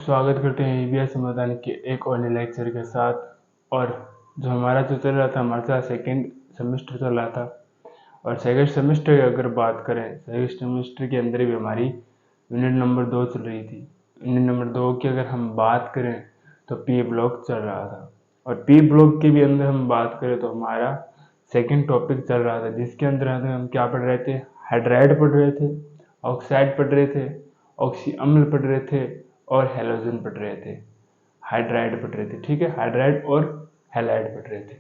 स्वागत करते हैं ईवीएस समाधान के एक और नए लेक्चर के साथ। और जो हमारा जो चल रहा था, हमारे साथ सेकेंड सेमेस्टर चल रहा था। और सेकेंड सेमेस्टर की अगर बात करें, सेकेंड सेमेस्टर के अंदर भी हमारी यूनिट नंबर 2 चल रही थी। यूनिट नंबर 2 की अगर हम बात करें तो पी ब्लॉक चल रहा था। और पी ब्लॉक के भी अंदर हम बात करें तो हमारा सेकेंड टॉपिक चल रहा था, जिसके अंदर हम क्या पढ़ रहे थे? हाइड्राइड पढ़ रहे थे, ऑक्साइड पढ़ रहे थे, ऑक्सी अम्ल पढ़ रहे थे और हैलोजन पढ़ रहे थे। हाइड्राइड पढ़ रहे थे, ठीक है, हाइड्राइड और हैलाइड पढ़ रहे थे।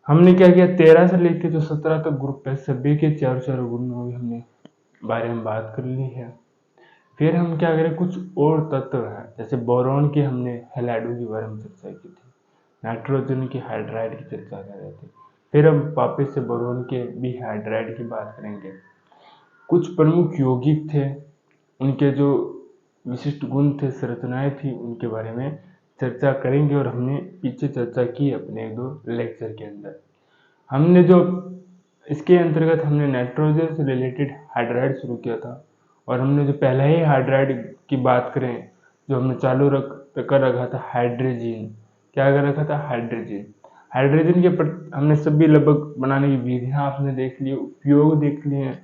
हमने क्या किया, 13 से लेकर जो 17 तक ग्रुप है, सभी के चार चार गुणों की हमने बारे में बात कर ली है। फिर हम क्या करें, कुछ और तत्व हैं, जैसे बोरॉन के हमने हैलाइडों के बारे में चर्चा की थी, नाइट्रोजन की हाइड्राइड की चर्चा कर रहे थे। फिर हम वापिस से बोरॉन के भी हाइड्राइड की बात करेंगे। कुछ प्रमुख यौगिक थे, उनके जो विशिष्ट गुण थे, संरचनाएं थी, उनके बारे में चर्चा करेंगे। और हमने पीछे चर्चा की अपने एक दो लेक्चर के अंदर। हमने जो इसके अंतर्गत हमने नाइट्रोजन से रिलेटेड हाइड्राइड शुरू किया था। और हमने जो पहला ही हाइड्राइड की बात करें, जो हमने चालू कर रखा था, हाइड्रोजन। क्या कर रखा था? हाइड्रोजन। हाइड्रोजन के हमने सभी लगभग बनाने की विधियां आपने देख ली, उपयोग देख लिए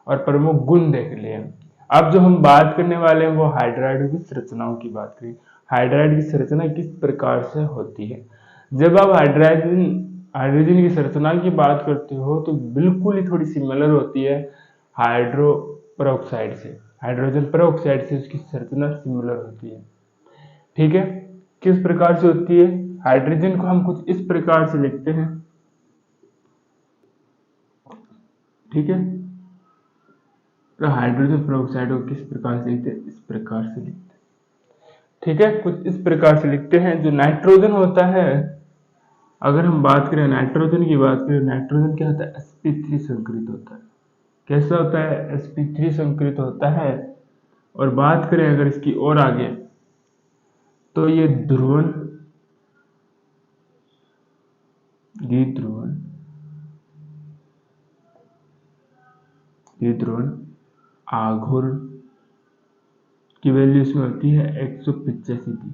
और प्रमुख गुण देख लिए। अब जो हम बात करने वाले हैं वो हाइड्राइड की संरचनाओं की बात करें। हाइड्राइड की संरचना किस प्रकार से होती है? जब आप हाइड्रोजन की संरचना की बात करते हो तो बिल्कुल ही थोड़ी सिमिलर होती है हाइड्रो पेरोक्साइड से। हाइड्रोजन पेरोक्साइड से उसकी संरचना सिमिलर होती है, ठीक है। किस प्रकार से होती है? हाइड्रोजन को हम कुछ इस प्रकार से लिखते हैं, ठीक है। तो हाइड्रोजन पेरोक्साइड को किस प्रकार से लिखते हैं? इस प्रकार से लिखते हैं, ठीक है। कुछ इस प्रकार से लिखते हैं। जो नाइट्रोजन होता है, अगर हम बात करें नाइट्रोजन की बात करें, नाइट्रोजन क्या होता है? sp3 संकरित होता है। कैसा होता है? sp3 संकरित होता है। और बात करें अगर इसकी और आगे, तो ये ध्रुवण, द्विध्रुवण, आघूर्ण की वैल्यू इसमें होती है 185 की।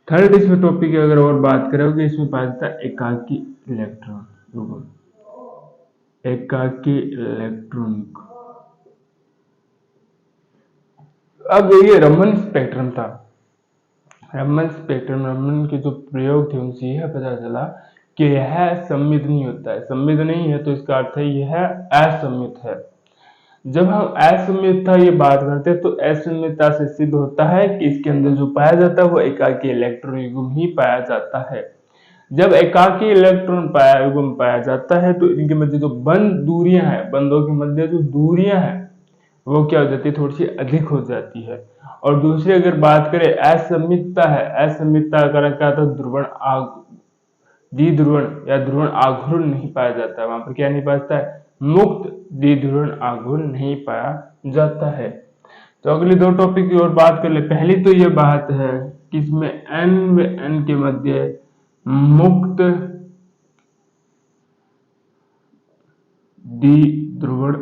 थर्ड इसमें टॉपिक की अगर और बात करोगे, इसमें पाया जाता है एकाकी इलेक्ट्रॉन युग्म, एकाकी इलेक्ट्रॉनिक। अब ये रमन स्पेक्ट्रम था। रमन के जो प्रयोग थे उनसे यह पता चला कि यह सम्मित नहीं होता है। सम्मित नहीं है तो इसका अर्थ है यह असम्मित है। जब हम असम्मितता ये बात करते हैं तो असम्मितता से सिद्ध होता है कि इसके अंदर जो पाया जाता है वो एकाकी इलेक्ट्रॉन युग्म ही पाया जाता है। जब एकाकी इलेक्ट्रॉन युग्म पाया जाता है तो इनके मध्य जो बंद दूरियां हैं, बंदों के मध्य जो दूरियां हैं वो क्या हो जाती है? थोड़ी सी अधिक हो जाती है। और दूसरी अगर बात करें असम्मितता है, असम्मितता का कारण क्या था? द्विध्रुवण या ध्रुवण आघूर्ण नहीं पाया जाता है। वहां पर क्या नहीं पाया जाता है? मुक्त द्विध्रुवण आघूर्ण नहीं पाया जाता है। तो अगले दो टॉपिक की ओर बात कर ले। पहली तो ये बात है कि इसमें n व n के मध्य मुक्त द्विध्रुवण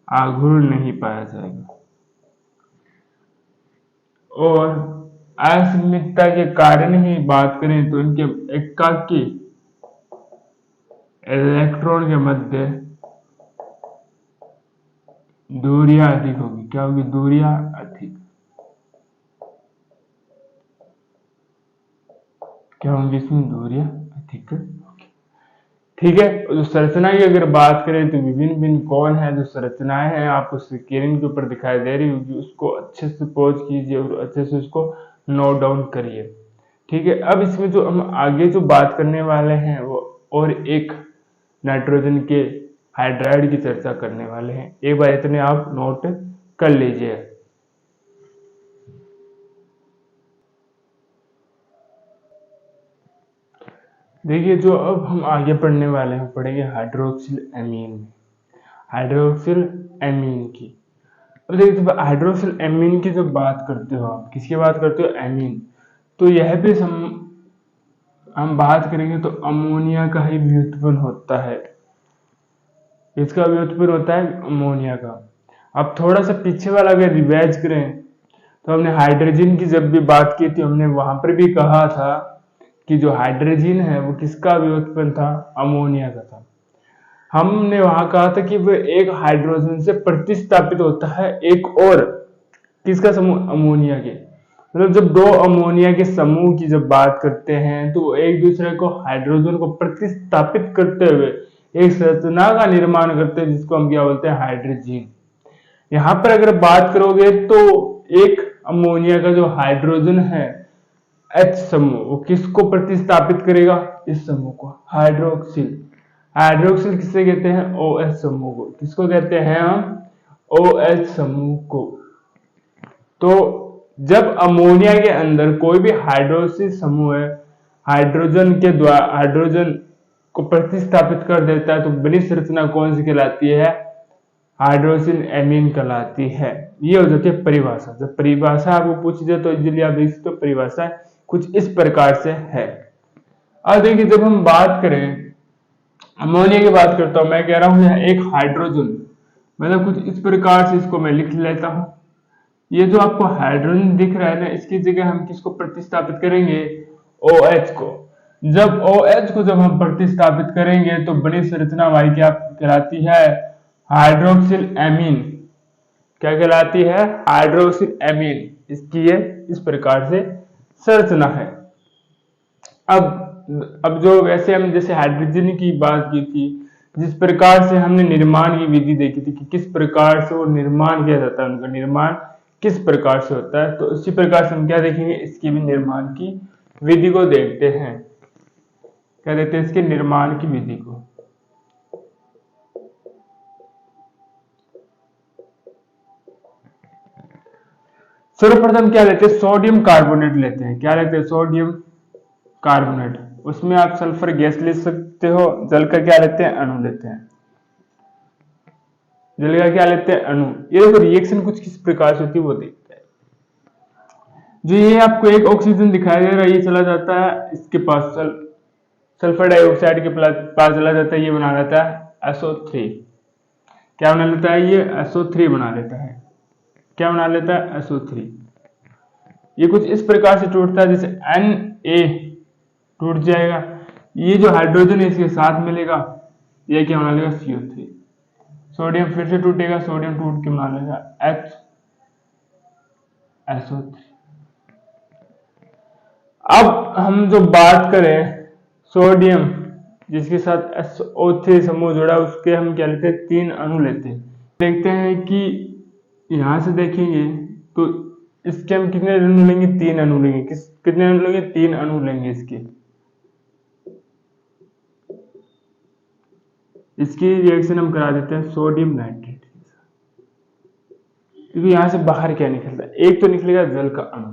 आघूर्ण नहीं पाया जाएगा। और असम्मितता के कारण ही बात करें तो इनके एकाकी इलेक्ट्रॉन के मध्य दूरियां अधिक होगी। क्या होगी? दूरियां अधिक। क्या होंगी इसमें? दूरियां अधिक, ठीक है। जो संरचना की अगर बात करें तो विभिन्न कौन है जो संरचनाएं हैं आपको स्क्रीन के ऊपर दिखाई दे रही होगी, उसको अच्छे से पॉज कीजिए और अच्छे से उसको नोट डाउन करिए, ठीक है। अब इसमें जो हम आगे जो बात करने वाले हैं वो और एक नाइट्रोजन के हाइड्राइड की चर्चा करने वाले हैं। एक बार इतने आप नोट कर लीजिए। देखिए, जो अब हम आगे पढ़ने वाले हैं, पढ़ेंगे हाइड्रोक्सिल एमीन में, हाइड्रोक्सिल एमीन की। अब देखिए, जब हाइड्रोक्सिल एमीन की जब बात करते हो, आप किसकी बात करते हो? एमीन। तो यह भी हम बात करेंगे तो अमोनिया का ही व्युत्पन्न होता है। इसका व्युत्पन्न होता है अमोनिया का। अब थोड़ा सा पीछे वाला अगर रिवाइज करें तो हमने हाइड्रोजन की जब भी बात की थी, हमने वहां पर भी कहा था कि जो हाइड्रोजन है वो किसका व्युत्पन्न था, अमोनिया का था। हमने वहां कहा था कि वो एक हाइड्रोजन से प्रतिस्थापित होता है एक और किसका समूह, अमोनिया के। मतलब जब दो अमोनिया के समूह की जब बात करते हैं तो एक दूसरे को हाइड्रोजन को प्रतिस्थापित करते हुए एक संरचना का निर्माण करते हैं जिसको हम क्या बोलते हैं, हाइड्रोजन। यहाँ पर अगर बात करोगे तो एक अमोनिया का जो हाइड्रोजन है H समूह, वो किसको प्रतिस्थापित करेगा, इस समूह को, हाइड्रोक्सिल। हाइड्रोक्सिल किससे कहते हैं, OH समूह को। किसको कहते हैं हम, OH समूह को। तो जब अमोनिया के अंदर कोई भी हाइड्रोक्सिल समूह है हाइड्रोजन के द्वारा हाइड्रोजन को प्रतिस्थापित कर देता है तो बनी संरचना कौन सी कहलाती है, हाइड्रोक्सिल एमीन कहलाती है। ये हो जाती है परिभाषा। जब परिभाषा आपको पूछी जाए तो इजीली आप देख सकते हो परिभाषा कुछ इस प्रकार से है। अब देखिए जब हम बात करें अमोनिया की बात करता हूं, मैं कह रहा हूं एक हाइड्रोजन, मतलब कुछ इस प्रकार से इसको मैं लिख लेता हूं। ये जो आपको हाइड्रोजन दिख रहा है ना, इसकी जगह हम किसको प्रतिस्थापित करेंगे, OH को। जब OH को जब हम प्रतिस्थापित करेंगे तो बनी संरचना हमारी क्या कहलाती है, हाइड्रोक्सिल एमीन। क्या कहलाती है, हाइड्रोक्सिल एमीन। इसकी ये इस प्रकार से संरचना है। अब जो वैसे हम जैसे हाइड्रोजन की बात की थी, जिस प्रकार से हमने निर्माण की विधि देखी थी कि किस प्रकार से वो निर्माण किया जाता है, उनका निर्माण किस प्रकार से होता है, तो इसी प्रकार से हम क्या देखेंगे, इसकी भी निर्माण की विधि को देखते हैं। क्या देखते हैं, इसके निर्माण की विधि को। सर्वप्रथम क्या लेते हैं, सोडियम कार्बोनेट लेते हैं। क्या लेते हैं, सोडियम कार्बोनेट। उसमें आप सल्फर गैस ले सकते हो, जल का क्या लेते हैं, अणु लेते हैं। जल का क्या लेते हैं, अणु। ये देखो रिएक्शन कुछ किस प्रकार से होती है वो देखते हैं। जो ये आपको एक ऑक्सीजन दिखाई दे रहा है, ये चला जाता है इसके पास, सल्फर डाइऑक्साइड के पास चला जाता है, ये बना लेता है SO3। क्या बना लेता है, ये SO3 बना लेता है। क्या बना लेता है, SO3। ये कुछ इस प्रकार से टूटता है जैसे Na टूट जाएगा, ये जो हाइड्रोजन है इसके साथ मिलेगा, ये क्या बना लेगा, CO3। सोडियम फिर से टूटेगा, सोडियम टूट के बना लेगा SO3। अब हम जो बात करें सोडियम जिसके साथ SO3 समूह जुड़ा, उसके हम क्या लेते हैं, 3 अणु लेते हैं। देखते हैं कि यहां से देखेंगे तो इसके हम कितने अणु लेंगे, 3 अणु लेंगे। कितने अणु लेंगे, 3 अणु लेंगे इसकी रिएक्शन हम करा देते हैं सोडियम नाइट्रेट। क्योंकि यहां से बाहर क्या निकलता है, एक तो निकलेगा जल का अणु।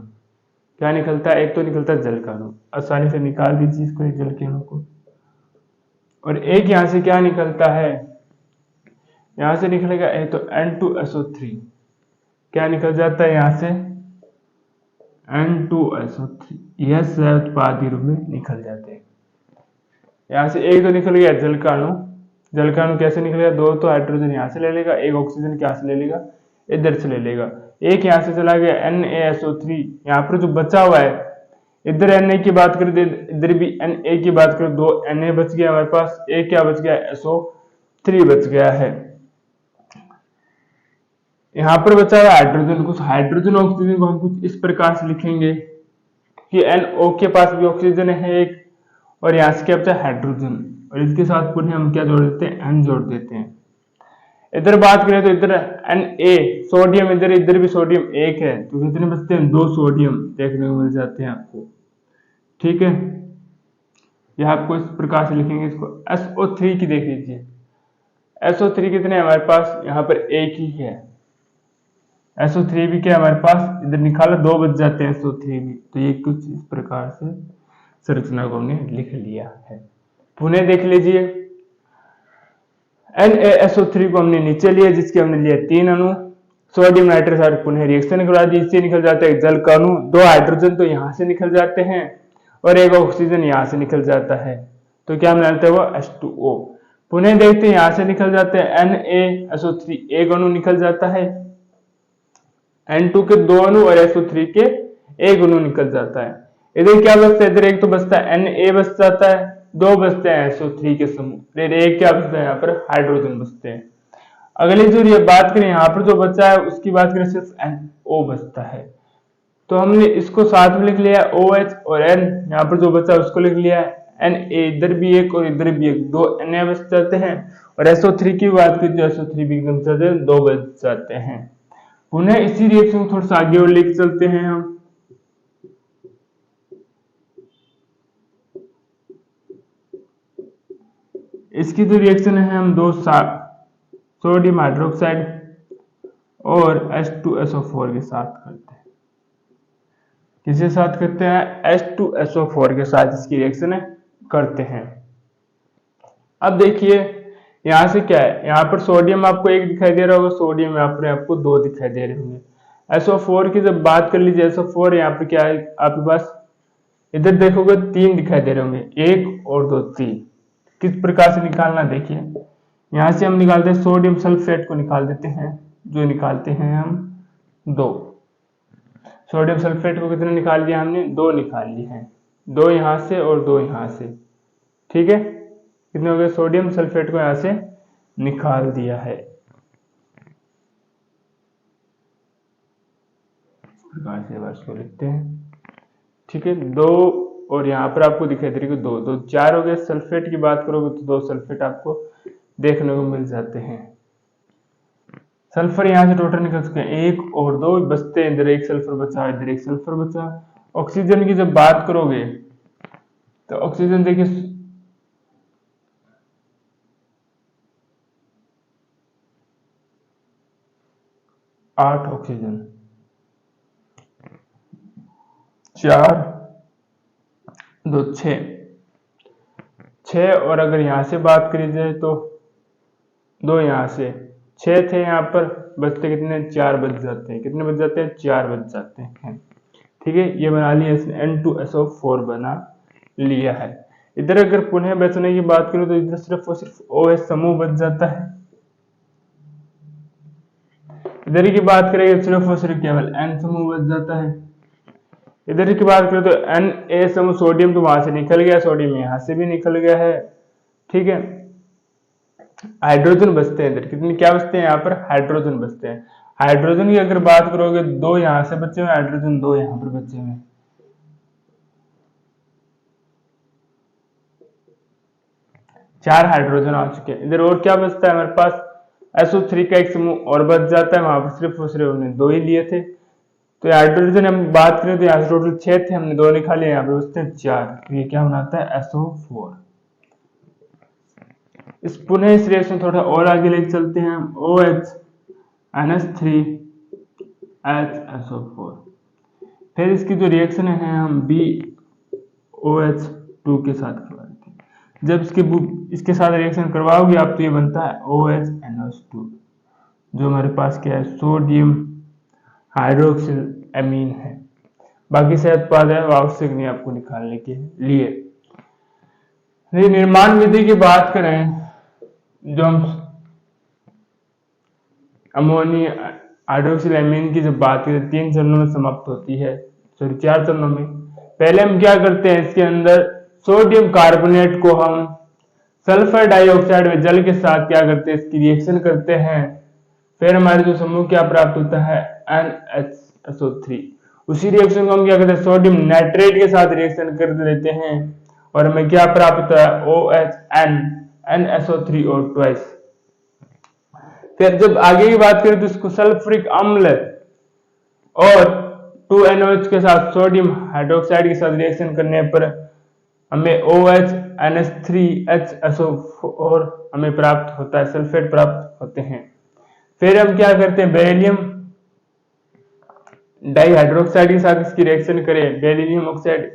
क्या निकलता है, एक तो निकलता है जल का अणु। आसानी से निकाल दीजिए इसको, एक जल के अणु को। और एक यहां से क्या निकलता है, यहां से निकलेगा एक तो N2SO3। क्या निकल जाता है यहां से, N2SO3। यह सहउत्पादी रूप में निकल जाते हैं। यहां से एक तो निकल गया जल का अणु। जल का अणु कैसे निकलेगा, 2 तो हाइड्रोजन यहां से ले लेगा, एक ऑक्सीजन क्या से ले लेगा, इधर से ले लेगा। एक यहां से चला गया NaSO3। यहाँ पर जो बचा हुआ है, इधर Na की बात करें, इधर भी Na की बात करें, 2 Na बच गया हमारे पास, एक क्या बच गया, SO3 बच गया है। यहाँ पर बचा है हाइड्रोजन। कुछ हाइड्रोजन ऑक्सीजन को हम कुछ इस प्रकार से लिखेंगे कि NO के पास भी ऑक्सीजन है एक, और यहाँ से क्या बचा, हाइड्रोजन, और इसके साथ पुनः हम क्या जोड़ देते हैं, N जोड़ देते हैं। इधर बात करें तो इधर Na सोडियम, इधर भी सोडियम एक है, तो कितने बचते हैं, 2 सोडियम देखने को मिल जाते हैं आपको। ठीक है, यह आपको इस प्रकार से लिखेंगे। इसको SO3 की देख लीजिए, SO3 कितने हमारे पास, यहाँ पर एक ही है। SO3 भी क्या हमारे पास, इधर निकाला 2 बच जाते हैं SO3 भी। तो ये कुछ इस प्रकार से संरचना को हमने लिख लिया है। पुनः देख लीजिए, NaSO3 को हमने नीचे लिया, जिसके हमने लिया 3 अणु। सोडियम नाइट्रेट पुनः रिएक्शन करवा दी, इससे निकल जाता है जल का अणु। 2 हाइड्रोजन तो यहां से निकल जाते हैं और एक ऑक्सीजन यहां से निकल जाता है, तो क्या बनाता है वो, H2O। पुनः देखते हैं, यहां से निकल जाते हैं NaSO3 एक अणु निकल जाता है, N2 के 2 अणु और SO3 के 1 अणु निकल जाता है। इधर क्या बचता है, इधर एक तो बचता है Na बच जाता है, 2 बचते हैं SO3 के समूह, फिर एक क्या बचता है, यहाँ पर हाइड्रोजन बचते हैं। अगली जो ये बात करें, यहाँ पर जो बचा है उसकी बात करें, सिर्फ NO बचता है। तो हमने इसको साथ में लिख लिया OH और N, यहाँ पर जो बचा उसको लिख लिया Na, इधर भी एक और इधर भी एक, 2 Na बच जाते हैं। और SO3 की बात करें तो SO3 भी एकदम से 2 बच जाते हैं। पुनः इसी रिएक्शन को थोड़ा सा आगे और लेके चलते हैं हम। इसकी जो रिएक्शन है, हम 2 सोडियम हाइड्रोक्साइड और H2SO4 के साथ करते हैं। किसके साथ करते हैं, H2SO4 के साथ इसकी रिएक्शन करते हैं। अब देखिए यहां से क्या है, यहाँ पर सोडियम आपको 1 दिखाई दे रहा होगा, सोडियम यहाँ पर आपको 2 दिखाई दे रहे होंगे। SO4 की जब बात कर लीजिए, SO4 यहाँ पर क्या है आपके पास, इधर देखोगे 3 दिखाई दे रहे होंगे, 1 और 2 3। किस प्रकार से निकालना, देखिए यहां से हम निकालते हैं सोडियम सल्फेट को निकाल देते हैं, जो निकालते हैं हम 2। सोडियम सल्फेट को कितने निकाल लिया हमने, 2 निकाल लिए हैं, 2 यहां से और 2 यहां से, ठीक है। कितने हो गए, सोडियम सल्फेट को यहां से निकाल दिया है। इस प्रकार से इसको लिखते हैं, ठीक है। 2 और यहाँ पर आपको दिखाई दे रही है 2 2 4 हो गए। सल्फेट की बात करोगे तो 2 सल्फेट आपको देखने को मिल जाते हैं। सल्फर यहाँ से टोटल निकल चुके हैं 1 और 2 बचते हैं, इधर 1 सल्फर बचा, इधर 1 सल्फर बचा। ऑक्सीजन की जब बात करोगे तो ऑक्सीजन देखिए 8 ऑक्सीजन, 4 2 6 और अगर यहां से बात करी जाए तो 2 यहां से 6 थे, यहाँ पर बचते कितने, 4 बच जाते हैं। कितने बच जाते हैं, 4 बच जाते हैं, ठीक है। ये बना लिया, N2SO4 बना लिया है। इधर अगर पुनः बचने की बात करूं तो इधर सिर्फ और सिर्फ OH समूह बच जाता है। इधर की बात करेंगे सिर्फ और सिर्फ केवल N समूह बच जाता है। इधर की बात करें तो Na समूह, सोडियम तो वहां से निकल गया, सोडियम यहां से भी निकल गया है, ठीक है। हाइड्रोजन बचते हैं, इधर कितने क्या बचते हैं, यहाँ पर हाइड्रोजन बचते हैं। हाइड्रोजन की अगर बात करोगे 2 यहां से बचे हुए, हाइड्रोजन 2 यहां पर बचे हुए, 4 हाइड्रोजन आ चुके हैं। इधर और क्या बचता है हमारे पास, SO3 का एक समूह और बच जाता है, वहां पर सिर्फ और सिर्फ हमने 2 ही लिए थे। तो हाइड्रोजन हम बात करें तो यहाँ से टोटल 6 थे, हमने 2 निकाले, लिए, यहाँ पर बचते हैं 4। तो ये क्या बनाता है, SO4। इस पुनः इस रिएक्शन थोड़ा और आगे लेके चलते हैं हम, OH NH3HSO4। फिर इसकी जो रिएक्शन है हम BOH2 के साथ करवाते हैं। जब इसके साथ रिएक्शन करवाओगे आप तो ये बनता है OHNO2, जो हमारे पास क्या है, सोडियम हाइड्रोक्सिल एमीन है। बाकी से उत्पाद है वो आवश्यक नहीं आपको निकालने के लिए। निर्माण विधि की बात करें, जो हम अमोनिया हाइड्रोक्सिल एमीन की जब बात करें 3 चरणों में समाप्त होती है, सॉरी 4 चरणों में। पहले हम क्या करते हैं, इसके अंदर सोडियम कार्बोनेट को हम सल्फर डाइऑक्साइड में जल के साथ क्या करते हैं, इसकी रिएक्शन करते हैं। फिर हमारे जो समूह क्या प्राप्त होता है, NHSO3। उसी रिएक्शन को हम क्या करते हैं, सोडियम नाइट्रेट के साथ रिएक्शन कर देते हैं और हमें क्या प्राप्त होता है, OHN NSO3 और ट्वाइस। फिर जब आगे की बात करें तो इसको सल्फ्यूरिक अम्ल और 2NOH के साथ सोडियम हाइड्रोक्साइड के साथ रिएक्शन करने पर हमें OH NH3HSO4 हमें प्राप्त होता है, सल्फेट प्राप्त होते हैं। फिर हम क्या करते हैं, बेरिलियम डाइहाइड्रोक्साइड के साथ इसकी रिएक्शन करें, बेरिलियम ऑक्साइड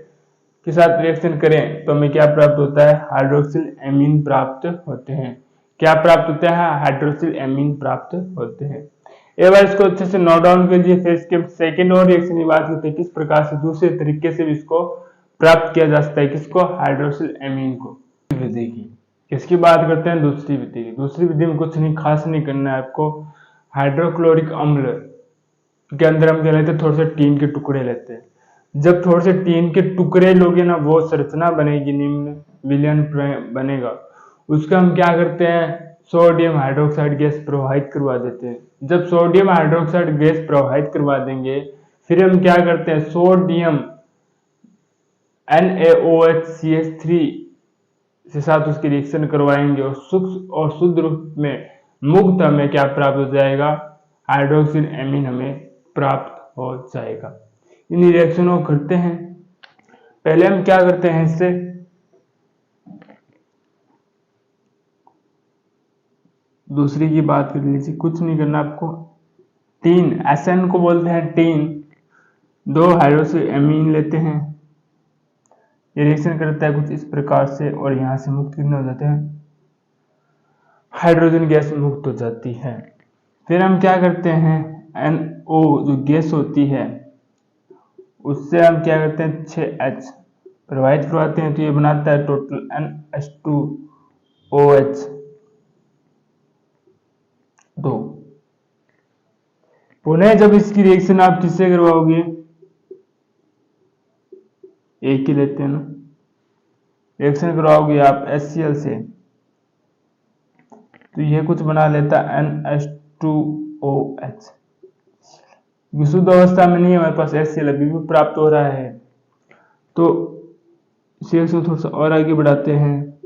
के साथ रिएक्शन करें तो हमें क्या प्राप्त होता है, हाइड्रोक्सिल एमीन प्राप्त होते हैं। क्या प्राप्त होता है, हाइड्रोक्सिल एमीन प्राप्त होते हैं। एक बार इसको अच्छे से नोट डाउन कर लीजिए। फिर इसके सेकेंड और रिएक्शन की बात करते हैं, किस प्रकार से दूसरे तरीके से भी इसको प्राप्त किया जा सकता है, किसको, हाइड्रोक्सिल एमीन को, विधि की। इसकी बात करते हैं दूसरी विधि की। दूसरी विधि में कुछ नहीं खास नहीं करना है आपको। हाइड्रोक्लोरिक अम्ल के अंदर हम क्या लेते हैं, थोड़े से टीन के टुकड़े लेते हैं। जब थोड़े से टीन के टुकड़े लोगे ना, वो संरचना बनेगी, निम्न विलयन बनेगा। उसका हम क्या करते हैं, सोडियम हाइड्रोक्साइड गैस प्रवाहित करवा देते हैं। जब सोडियम हाइड्रोक्साइड गैस प्रवाहित करवा देंगे, फिर हम क्या करते हैं, सोडियम NaOH से साथ उसकी रिएक्शन करवाएंगे और सूक्ष्म और शुद्ध रूप में मुक्त हमें क्या प्राप्त हो जाएगा, हाइड्रोक्सिल एमीन हमें प्राप्त हो जाएगा। इन रिएक्शनों को करते हैं। पहले हम क्या करते हैं, इससे दूसरी की बात कर लीजिए। कुछ नहीं करना आपको, टीन SN को बोलते हैं टीन, 2 हाइड्रोक्सिल एमीन लेते हैं, ये रिएक्शन करता है कुछ इस प्रकार से और यहां से मुक्त कितने हो जाते हैं, हाइड्रोजन गैस मुक्त हो जाती है। फिर हम क्या करते हैं, NO जो गैस होती है उससे हम क्या करते हैं 6H प्रवाहित करवाते हैं, तो ये बनाता है टोटल NH2OH 2। पुनः जब इसकी रिएक्शन आप किससे करवाओगे, एक ही लेते हैं ना, रिएक्शन करवाओगे आप HCl से, तो यह कुछ बना लेता है NH2OH। शुद्ध अवस्था में नहीं है हमारे पास HCl अभी भी प्राप्त हो रहा है, तो इस रिएक्शन थोड़ा सा और आगे बढ़ाते हैं।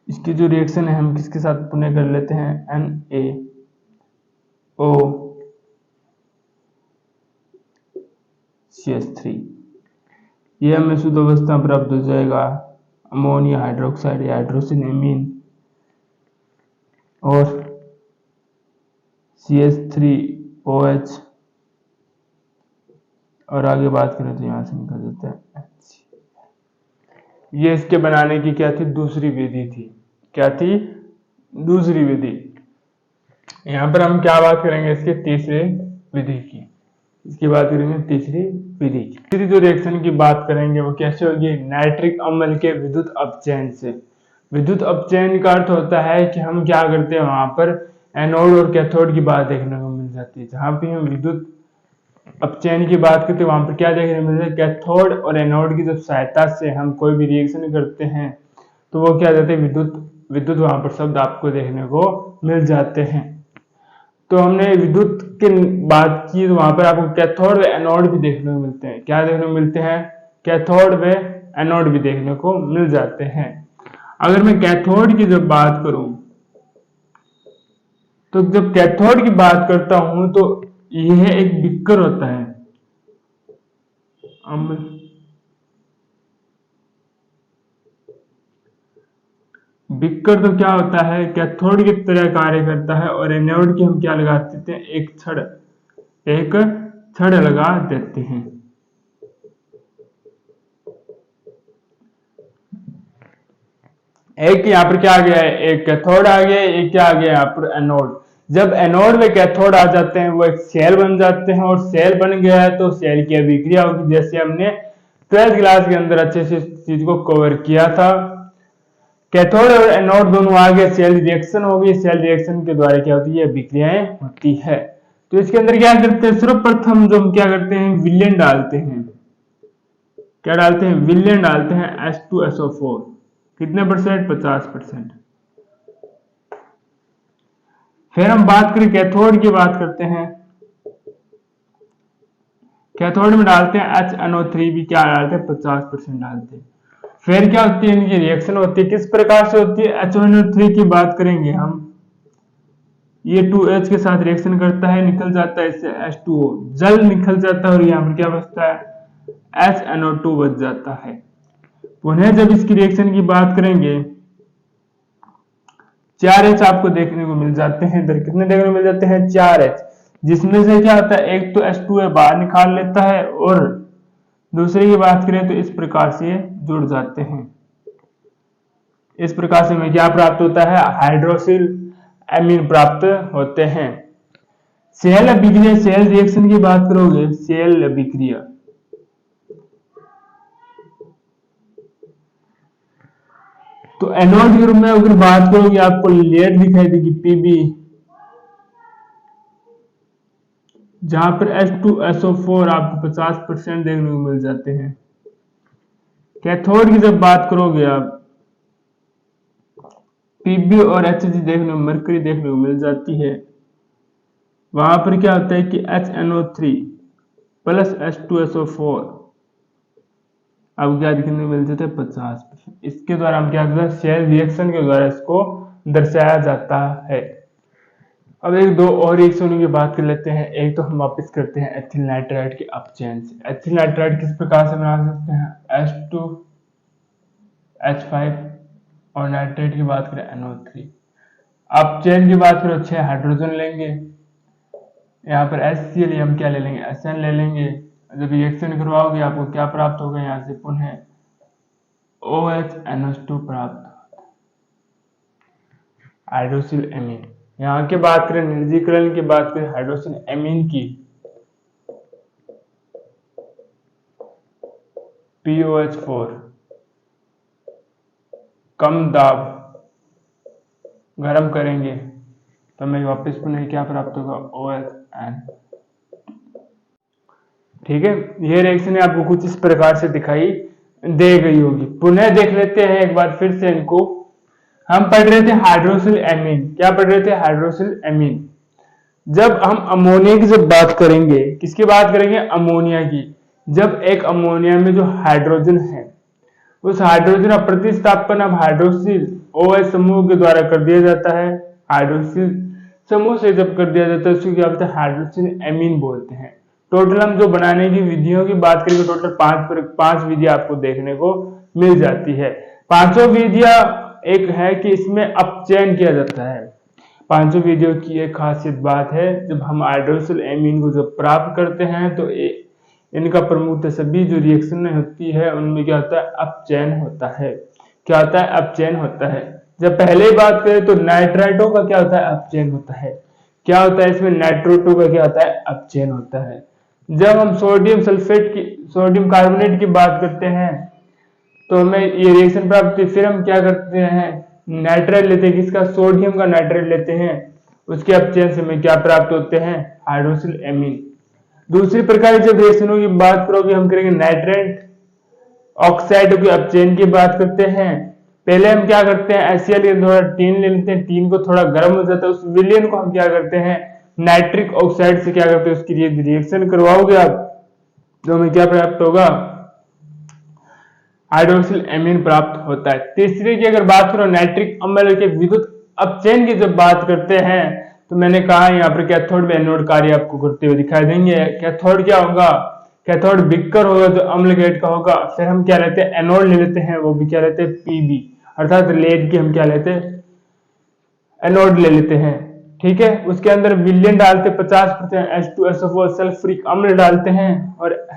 इसकी जो रिएक्शन है हम किसके साथ पुनः कर लेते हैं, NaOCH3। यह हमें शुद्ध अवस्था प्राप्त हो जाएगा, अमोनिया हाइड्रोक्साइड या हाइड्रोसिन एमीन और CH3OH। और आगे बात करें तो यहां से निकल जाता है। ये इसके बनाने की क्या थी, दूसरी विधि थी। क्या थी, दूसरी विधि। यहां पर हम क्या बात करेंगे, इसके तीसरे विधि की। इसकी बात करेंगे तीसरी विधि की। तीसरी जो रिएक्शन की बात करेंगे वो कैसे होगी, नाइट्रिक अम्ल के विद्युत अपचयन से। विद्युत अपचयन का अर्थ होता है कि हम क्या करते हैं, वहां पर एनोड और कैथोड की बात देखने को मिल जाती है। जहां पे हम विद्युत अपचयन की बात करते हैं वहां पर क्या देखने को मिलता है, कैथोड और एनोड की जब सहायता से हम कोई भी रिएक्शन करते हैं तो वो क्या जाते हैं, विद्युत वहां पर शब्द आपको देखने को मिल जाते हैं। तो हमने विद्युत की बात की तो वहां पर आपको कैथोड व एनोड भी देखने को मिलते हैं। क्या देखने को मिलते हैं, कैथोड व एनोड भी देखने को मिल जाते हैं। अगर मैं कैथोड की जब बात करूं तो जब कैथोड की बात करता हूं तो यह एक बीकर होता है, बीकर तो क्या होता है, कैथोड की तरह कार्य करता है और एनोड की हम क्या लगा देते हैं, एक छड़ लगा देते हैं। एक यहाँ पर क्या आ गया है, एक कैथोड आ गया, एक क्या आ गया यहाँ पर एनोड। जब एनोड में कैथोड आ जाते हैं वो एक सेल बन जाते हैं और सेल बन गया है तो सेल की अभिक्रिया होगी, जैसे हमने 12th क्लास के अंदर अच्छे से चीज को कवर किया था। कैथोड और एनोड दोनों आ गए, सेल रिएक्शन होगी, सेल रिएक्शन के द्वारा क्या होती है, अभिक्रियाएं होती है। तो इसके अंदर क्या करते हैं, सर्वप्रथम जो हम क्या करते हैं, विलेन डालते हैं। क्या डालते हैं, विलेन डालते हैं H2SO4। कितने परसेंट, 50%। फिर हम बात करें कैथोड की बात करते हैं। कैथोड में डालते हैं HNO3 भी क्या डालते हैं, 50% डालते हैं। फिर क्या होती है, इनकी रिएक्शन होती है, किस प्रकार से होती है, HNO3 की बात करेंगे हम। ये 2H के साथ रिएक्शन करता है, निकल जाता है इससे H2O, जल निकल जाता है और यहाँ पर क्या बचता है, HNO2 बच जाता है। पुनः जब इसकी रिएक्शन की बात करेंगे 4H आपको देखने को मिल जाते हैं। इधर कितने देखने को मिल जाते हैं, 4H, जिसमें से क्या होता है, एक तो H2O बाहर निकाल लेता है और दूसरे की बात करें तो इस प्रकार से जुड़ जाते हैं। इस प्रकार से हमें क्या प्राप्त होता है, हाइड्रोक्सिल एमीन प्राप्त होते हैं। सेल अभिक्रिया, सेल रिएक्शन की बात करोगे, सेल अभिक्रिया तो एनोड के रूप में अगर बात करोगे आपको लेट दिखाई देगी पीबी, जहां पर H2SO4 आपको 50% देखने को मिल जाते हैं। कैथोड की जब बात करोगे आप पीबी और HG देखने को, मरकरी देखने को मिल जाती है। वहां पर क्या होता है कि HNO3 प्लस H2SO4 अब क्या दिखने को मिल जाता है 50%। इसके द्वारा हम क्या करते हैं, सेल रिएक्शन के द्वारा इसको दर्शाया जाता है। अब एक दो और रिएक्शनों की बात कर लेते हैं। एक तो हम वापस करते हैं एथिल नाइट्राइड के अपचयन से। एथिल नाइट्राइड किस प्रकार से बना सकते हैं, H2H5 और नाइट्रेट की बात करें NO3। अपचयन की बात करें 6 हाइड्रोजन लेंगे, यहाँ पर HCl हम क्या ले लेंगे, SN ले लेंगे। जब रिएक्शन करवाओगे आपको क्या प्राप्त होगा, यहाँ से पुनः OHNO2 प्राप्त, हाइड्रोक्सिल एमीन। यहाँ की बात करें निर्जीकरण की बात करें हाइड्रोक्सिल एमीन की, POH4 कम दाब गर्म करेंगे तो हमें वापस पुनः क्या प्राप्त होगा, OHN। ठीक है, ये रिएक्शन आपको कुछ इस प्रकार से दिखाई दे गई होगी। पुनः देख लेते हैं एक बार फिर से इनको। हम पढ़ रहे थे हाइड्रोक्सिल एमीन, क्या पढ़ रहे थे, हाइड्रोक्सिल एमीन। जब हम अमोनिया की जब बात करेंगे, किसकी बात करेंगे, अमोनिया की। जब एक अमोनिया में जो हाइड्रोजन है, उस हाइड्रोजन का प्रतिस्थापन अब हाइड्रोक्सिल OH समूह के द्वारा कर दिया जाता है। हाइड्रोक्सिल समूह से जब कर दिया जाता है उसको क्या बोलते हैं, हाइड्रोक्सिल एमीन बोलते हैं। टोटल हम जो बनाने की विधियों की बात करेंगे, टोटल पांच विधियां आपको देखने को मिल जाती है। पांचों विधियां एक है कि इसमें अपचयन किया जाता है। पांचों विधियों की एक खासियत बात है, जब हम हाइड्रोक्सिल एमीन को जब प्राप्त करते हैं तो इनका प्रमुखतः सभी जो रिएक्शन होती है उनमें क्या होता है, अपचयन होता है। क्या होता है, अपचयन होता है। जब पहले बात करें तो नाइट्राइटों का क्या होता है, अपचयन होता है। क्या होता है इसमें, नाइट्रो2 का क्या होता है, अपचयन होता है। जब हम सोडियम सल्फेट की, सोडियम कार्बोनेट की बात करते हैं तो हमें ये रिएक्शन प्राप्त होती है। फिर हम क्या करते हैं, नाइट्राइट लेते हैं, किसका, सोडियम का नाइट्राइट लेते हैं। उसके अपचयन से हमें क्या प्राप्त होते हैं, हाइड्रोक्सिल एमीन। दूसरी प्रकार की जब रिएक्शनों की बात करोगे, हम करेंगे नाइट्रेट ऑक्साइड के अपचयन की बात करते हैं। पहले हम क्या करते हैं, HCl थोड़ा टीन ले लेते हैं, टीन को थोड़ा गर्म हो जाता है, उस विलयन को हम क्या करते हैं, नाइट्रिक ऑक्साइड से क्या करते हैं, उसकी रिएक्शन करवाओगे आप तो हमें क्या प्राप्त होगा, हाइड्रोक्सिल एमीन प्राप्त होता है। तीसरी की अगर बात करो, नाइट्रिक अम्ल के विद्युत अपचयन की जब बात करते हैं तो मैंने कहा यहाँ पर कैथोड में एनोड कार्य आपको करते हुए दिखाई देंगे। कैथोड क्या होगा, कैथोड बिक्कर होगा जो अम्ल गेट का होगा। फिर हम क्या लेते हैं, एनोड ले लेते हैं, वो भी क्या लेते हैं, पीबी अर्थात लेड की हम क्या लेते हैं, एनोड ले लेते हैं। ठीक है, उसके अंदर विलयन डालते 50% H2SO4 सल्फ्यूरिक अम्ल डालते हैं और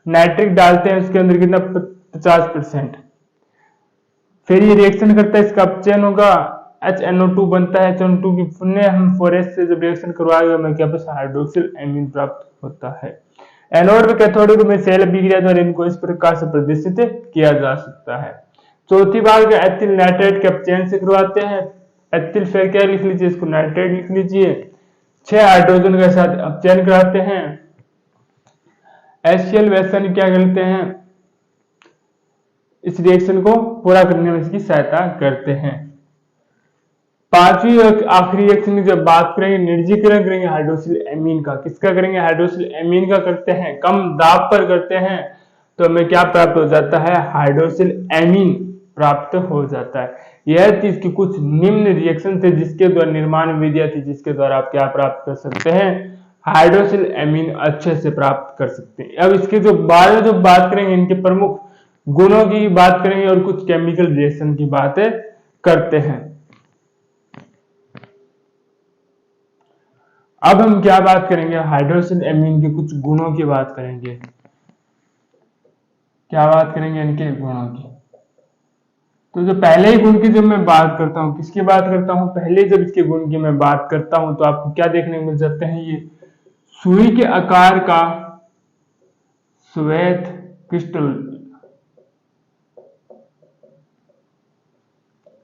नाइट्रिक डालते हैं, उसके अंदर कितना 50%। फिर ये रिएक्शन करता है, इसका अपचयन होगा, HNO2 बनता है। HNO2 की पुनः हम 4S से जब रिएक्शन करवाएंगे हमें क्या पास, हाइड्रोक्सिल एमीन प्राप्त होता है। एनोड व कैथोड में सेल अभिक्रिया द्वारा इनको इस प्रकार से प्रदर्शित किया जा सकता है। चौथी बात एथिल नाइट्रेट के अपचयन से करवाते हैं। एथिल फिर क्या लिख लीजिए, इसको नाइट्रेट लिख लीजिए। 6 हाइड्रोजन के साथ अपचयन कराते हैं। HCl वैसन क्या करते हैं, इस रिएक्शन को पूरा करने में इसकी सहायता करते हैं। पांचवी और आखिरी रिएक्शन की जब बात करेंगे, निर्जीकरण करेंगे हाइड्रोक्सिल एमीन का। किसका करेंगे, हाइड्रोक्सिल एमीन का करते हैं, कम दाब पर करते हैं तो हमें क्या प्राप्त हो जाता है, हाइड्रोक्सिल एमीन प्राप्त हो जाता है। यह चीज की कुछ निम्न रिएक्शन थे जिसके द्वारा निर्माण विधियां थी, जिसके द्वारा आप क्या प्राप्त कर सकते हैं, हाइड्रोक्सिल एमीन अच्छे से प्राप्त कर सकते हैं। अब इसके जो बाद में जो बात करेंगे, इनके प्रमुख गुणों की बात करेंगे और कुछ केमिकल रिएक्शन की बातें करते हैं। अब हम क्या बात करेंगे, हाइड्रोक्सिल एमीन के कुछ गुणों की बात करेंगे। क्या बात करेंगे, इनके गुणों की। तो जो पहले ही गुण की जब मैं बात करता हूँ, किसकी बात करता हूँ, पहले जब इसके गुण की मैं बात करता हूँ तो आपको क्या देखने को मिल जाते हैं, ये सुई के आकार का श्वेत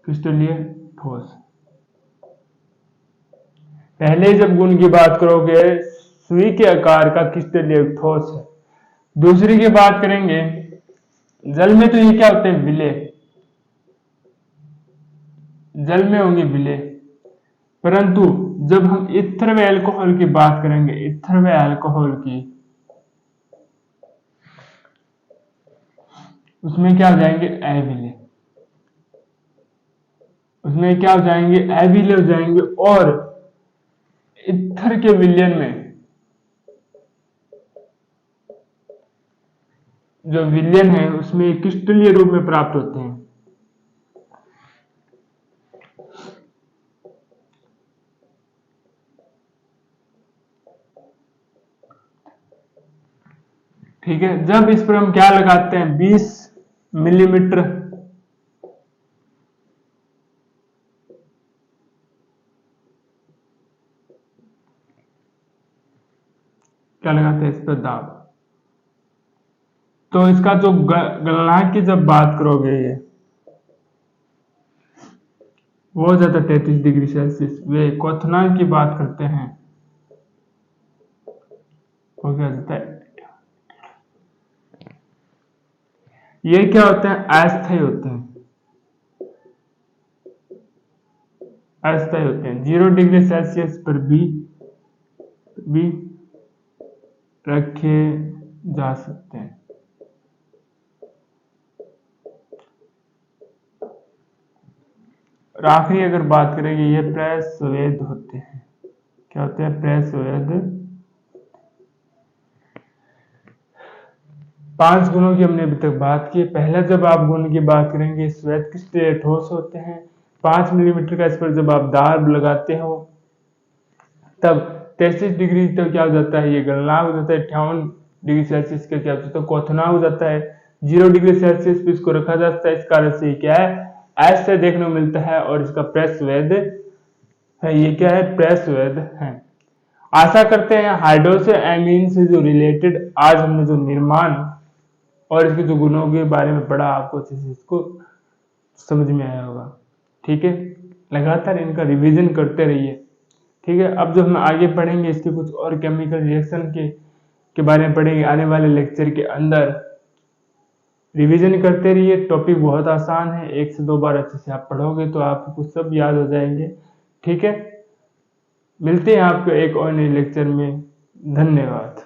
क्रिस्टलीय ठोस। पहले जब गुण की बात करोगे सुई के आकार का क्रिस्टलीय ठोस है। दूसरी की बात करेंगे जल में, तो ये क्या होते हैं, विलेय, जल में होंगे विलेय। परंतु जब हम इथर व एल्कोहल की बात करेंगे, इथर व एल्कोहल की, उसमें क्या हो जाएंगे, अविलेय, उसमें क्या हो जाएंगे, अविलेय हो जाएंगे। और इथर के विलयन में, जो विलयन है उसमें क्रिस्टलीय रूप में प्राप्त होते हैं। ठीक है, जब इस पर हम क्या लगाते हैं, 20 मिलीमीटर क्या लगाते हैं, इस पर दाब, तो इसका जो गलनांक की जब बात करोगे, ये वो हो जाता है 33 डिग्री सेल्सियस। वे क्वथनांक की बात करते हैं, वो क्या जाता है, ये क्या होते हैं, अस्थायी होते हैं, अस्थायी होते हैं। 0 डिग्री सेल्सियस पर भी रखे जा सकते हैं। और आखिरी अगर बात करेंगे, ये प्रस्वेद होते हैं। क्या होते हैं, प्रस्वेद। 5 गुणों की हमने अभी तक बात की। पहला जब आप गुण की बात करेंगे, श्वेत क्रिस्टलीय ठोस होते हैं। 5 मिलीमीटर का इस पर जब आप दाब लगाते हो, तब 33 डिग्री तक क्या हो जाता है, ये गलनांक हो जाता है। 58 डिग्री सेल्सियस का क्या हो जाता है, क्वथनांक हो जाता है। 0 डिग्री सेल्सियस पे इसको रखा जाता है। इस कारण से क्या है, ऐसे देखने को मिलता है। और इसका प्रस्वेद है, ये क्या है, प्रस्वेद है। आशा करते हैं हाइड्रोक्सामीन से जो रिलेटेड आज हमने जो निर्माण और इसके जो गुणों के बारे में पढ़ा, आपको अच्छे से इसको समझ में आया होगा। ठीक है, लगातार इनका रिवीजन करते रहिए। ठीक है, अब जो हम आगे पढ़ेंगे इसके कुछ और केमिकल रिएक्शन के बारे में पढ़ेंगे आने वाले लेक्चर के अंदर। रिवीजन करते रहिए, टॉपिक बहुत आसान है, 1 से 2 बार अच्छे से आप पढ़ोगे तो आपको सब याद हो जाएंगे। ठीक है, मिलते हैं आपको एक और नए लेक्चर में। धन्यवाद।